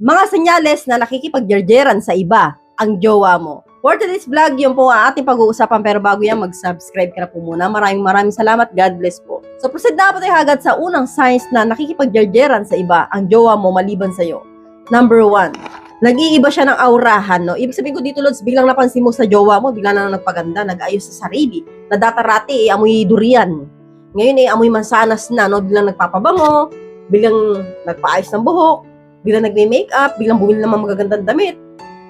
Mga senyales na nakikipagjerjeran sa iba ang jowa mo. For today's vlog, yun po ang ating pag-uusapan. Pero bago yan, mag-subscribe ka na po muna. Maraming salamat. God bless po. So, proceed na po tayo agad sa unang signs na nakikipagjerjeran sa iba ang jowa mo maliban sa'yo. Number 1, nag-iiba siya ng aurahan, no? Ibig sabihin ko dito, Lods, biglang napansin mo sa jowa mo, biglang na nagpaganda, nag-ayos sa sarili. Na dati, amoy durian. Ngayon, amoy mansanas na, no? Biglang nagpapabango, biglang nagpaayos ng buhok, biglang nagme-makeup, biglang bumili ng mga magagandang damit.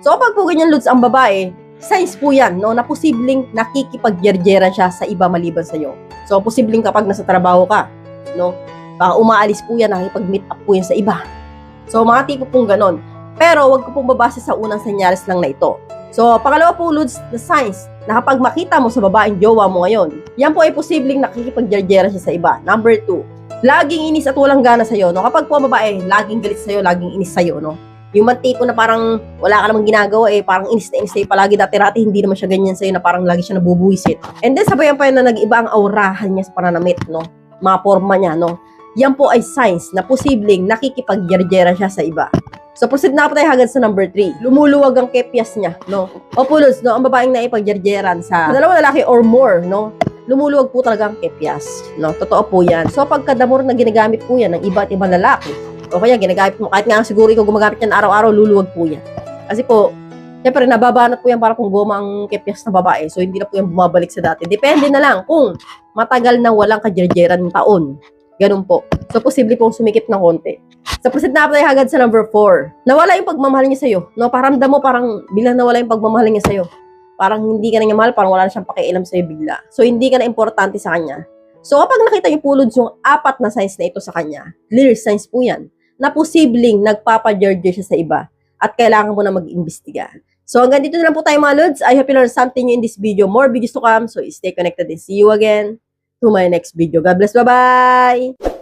So, kapag po ganyan, Lods, ang babae, signs po yan, no, na posibleng nakikipagjerjeran siya sa iba maliban sa'yo. So, posibleng kapag nasa trabaho ka, no, baka umaalis po yan, nakikipag-meet up po yan sa iba. So, mga tipo pong ganon. Pero, wag ko pong babase sa unang senyales lang na ito. So, pangalawa po, Lods, na signs na kapag makita mo sa babaeng jowa mo ngayon, yan po ay posibleng nakikipagjerjeran siya sa iba. Number 2, laging inis at walang gana sa'yo, no? Kapag po ang babae, laging galit sa'yo, laging inis sa'yo, no? Yung tipo na parang wala ka namang ginagawa, parang inis na inis sa'yo palagi. Dati-rati, hindi naman siya ganyan sa'yo na parang lagi siya nabubuwisit. And then, sabayan pa yun na nag-iba ang aurahan niya sa pananamit, no? Mga forma niya, no? Yan po ay signs na posibleng nakikipagjerjeran siya sa iba. So, proceed na po tayo hagad sa number 3. Lumuluwag ang kepyas niya, no? O pulos, no? Ang babaeng naipagjerjeran sa dalawang lalaki or more, no? Lumuluwag po talaga ang kepyas, no? Totoo po yan. So, pagkadamor na ginagamit po yan ng iba't ibang lalaki, o kaya ginagamit mo, kahit nga siguro ikaw gumagamit yan araw-araw, luluwag po yan. Kasi po, syempre, nababanat po yan para kung goma ang kepyas na babae. So, hindi na po yan bumabalik sa dati. Depende na lang kung matagal na walang kajerjeran ng taon. Ganun po. So, posible pong sumikip ng konti. So, proceed na tayo agad sa number 4. Nawala yung pagmamahal niya sa'yo. No? Paramdam mo, parang bilang nawala yung pagmamahal niya sa'yo. Parang hindi ka na niya mahal, parang wala na siyang pakialam sa'yo bigla. So, hindi ka na importante sa kanya. So, kapag nakita niyo po, Lods, yung 4 na signs na ito sa kanya, clear signs po yan, na posibleng nagpapajerjer siya sa iba at kailangan mo na mag-imbestiga. So, hanggang dito na lang po tayo mga Lods. I hope you learned something new in this video. More videos to come, so stay connected and see you again to my next video. God bless. Bye-bye!